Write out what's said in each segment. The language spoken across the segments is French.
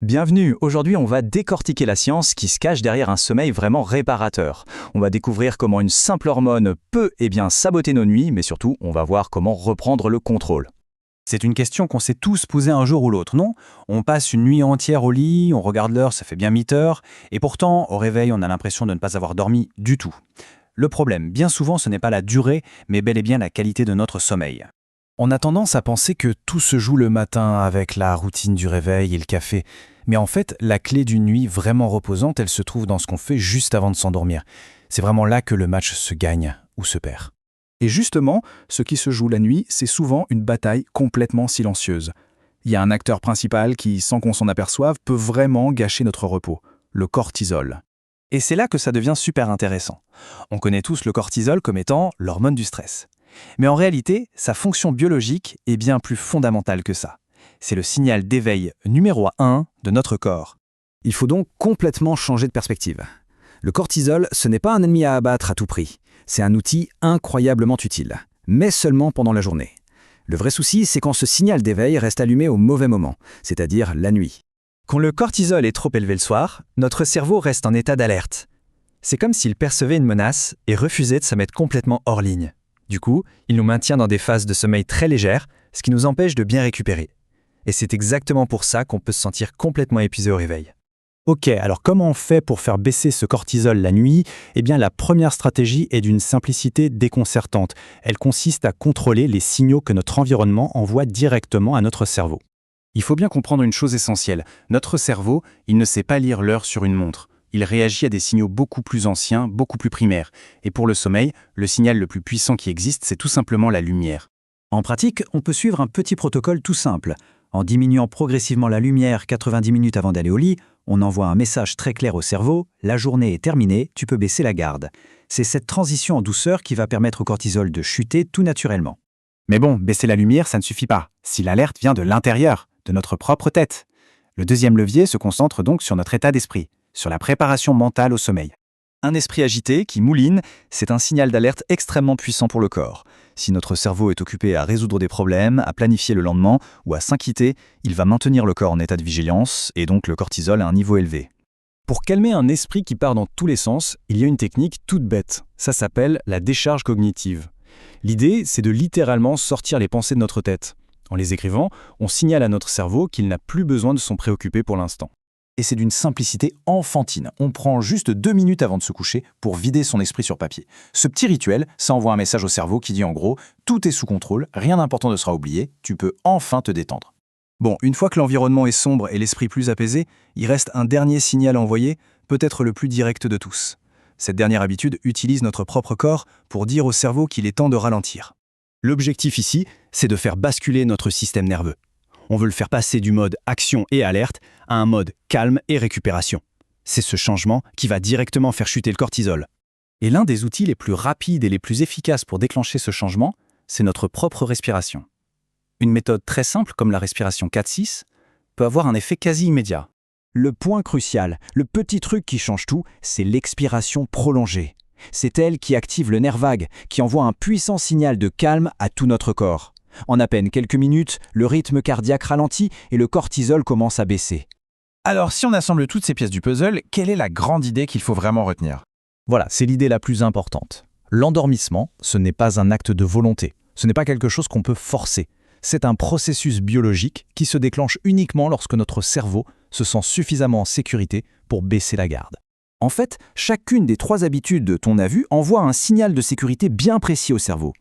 Bienvenue, aujourd'hui on va décortiquer la science qui se cache derrière un sommeil vraiment réparateur. On va découvrir comment une simple hormone peut saboter nos nuits, mais surtout on va voir comment reprendre le contrôle. C'est une question qu'on s'est tous posée un jour ou l'autre, non? On passe une nuit entière au lit, on regarde l'heure, ça fait bien 8 heures, et pourtant, au réveil, on a l'impression de ne pas avoir dormi du tout. Le problème, bien souvent, ce n'est pas la durée, mais bel et bien la qualité de notre sommeil. On a tendance à penser que tout se joue le matin avec la routine du réveil et le café. Mais en fait, la clé d'une nuit vraiment reposante, elle se trouve dans ce qu'on fait juste avant de s'endormir. C'est vraiment là que le match se gagne ou se perd. Et justement, ce qui se joue la nuit, c'est souvent une bataille complètement silencieuse. Il y a un acteur principal qui, sans qu'on s'en aperçoive, peut vraiment gâcher notre repos, le cortisol. Et c'est là que ça devient super intéressant. On connaît tous le cortisol comme étant l'hormone du stress. Mais en réalité, sa fonction biologique est bien plus fondamentale que ça. C'est le signal d'éveil numéro 1 de notre corps. Il faut donc complètement changer de perspective. Le cortisol, ce n'est pas un ennemi à abattre à tout prix. C'est un outil incroyablement utile, mais seulement pendant la journée. Le vrai souci, c'est quand ce signal d'éveil reste allumé au mauvais moment, c'est-à-dire la nuit. Quand le cortisol est trop élevé le soir, notre cerveau reste en état d'alerte. C'est comme s'il percevait une menace et refusait de se mettre complètement hors ligne. Du coup, il nous maintient dans des phases de sommeil très légères, ce qui nous empêche de bien récupérer. Et c'est exactement pour ça qu'on peut se sentir complètement épuisé au réveil. Ok, alors comment on fait pour faire baisser ce cortisol la nuit? Eh bien, la première stratégie est d'une simplicité déconcertante. Elle consiste à contrôler les signaux que notre environnement envoie directement à notre cerveau. Il faut bien comprendre une chose essentielle. Notre cerveau, il ne sait pas lire l'heure sur une montre. Il réagit à des signaux beaucoup plus anciens, beaucoup plus primaires. Et pour le sommeil, le signal le plus puissant qui existe, c'est tout simplement la lumière. En pratique, on peut suivre un petit protocole tout simple. En diminuant progressivement la lumière 90 minutes avant d'aller au lit, on envoie un message très clair au cerveau « La journée est terminée, tu peux baisser la garde ». C'est cette transition en douceur qui va permettre au cortisol de chuter tout naturellement. Mais bon, baisser la lumière, ça ne suffit pas. Si l'alerte vient de l'intérieur, de notre propre tête. Le deuxième levier se concentre donc sur notre état d'esprit, sur la préparation mentale au sommeil. Un esprit agité qui mouline, c'est un signal d'alerte extrêmement puissant pour le corps. Si notre cerveau est occupé à résoudre des problèmes, à planifier le lendemain ou à s'inquiéter, il va maintenir le corps en état de vigilance et donc le cortisol à un niveau élevé. Pour calmer un esprit qui part dans tous les sens, il y a une technique toute bête. Ça s'appelle la décharge cognitive. L'idée, c'est de littéralement sortir les pensées de notre tête. En les écrivant, on signale à notre cerveau qu'il n'a plus besoin de s'en préoccuper pour l'instant. Et c'est d'une simplicité enfantine. On prend juste 2 minutes avant de se coucher pour vider son esprit sur papier. Ce petit rituel, ça envoie un message au cerveau qui dit en gros « Tout est sous contrôle, rien d'important ne sera oublié, tu peux enfin te détendre ». Bon, une fois que l'environnement est sombre et l'esprit plus apaisé, il reste un dernier signal à envoyer, peut-être le plus direct de tous. Cette dernière habitude utilise notre propre corps pour dire au cerveau qu'il est temps de ralentir. L'objectif ici, c'est de faire basculer notre système nerveux. On veut le faire passer du mode action et alerte à un mode calme et récupération. C'est ce changement qui va directement faire chuter le cortisol. Et l'un des outils les plus rapides et les plus efficaces pour déclencher ce changement, c'est notre propre respiration. Une méthode très simple comme la respiration 4-6 peut avoir un effet quasi immédiat. Le point crucial, le petit truc qui change tout, c'est l'expiration prolongée. C'est elle qui active le nerf vague, qui envoie un puissant signal de calme à tout notre corps. En à peine quelques minutes, le rythme cardiaque ralentit et le cortisol commence à baisser. Alors, si on assemble toutes ces pièces du puzzle, quelle est la grande idée qu'il faut vraiment retenir? Voilà, c'est l'idée la plus importante. L'endormissement, ce n'est pas un acte de volonté. Ce n'est pas quelque chose qu'on peut forcer. C'est un processus biologique qui se déclenche uniquement lorsque notre cerveau se sent suffisamment en sécurité pour baisser la garde. En fait, chacune des 3 habitudes qu'on a vues envoie un signal de sécurité bien précis au cerveau.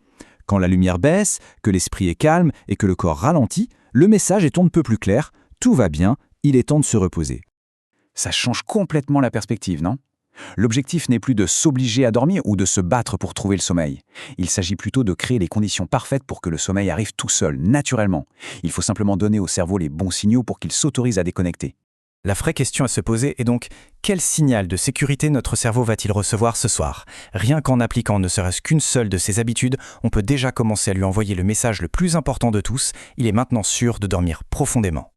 Quand la lumière baisse, que l'esprit est calme et que le corps ralentit, le message est on ne peut plus clair, tout va bien, il est temps de se reposer. Ça change complètement la perspective, non? L'objectif n'est plus de s'obliger à dormir ou de se battre pour trouver le sommeil. Il s'agit plutôt de créer les conditions parfaites pour que le sommeil arrive tout seul, naturellement. Il faut simplement donner au cerveau les bons signaux pour qu'il s'autorise à déconnecter. La vraie question à se poser est donc, quel signal de sécurité notre cerveau va-t-il recevoir ce soir? Rien qu'en appliquant ne serait-ce qu'une seule de ces habitudes, on peut déjà commencer à lui envoyer le message le plus important de tous, il est maintenant sûr de dormir profondément.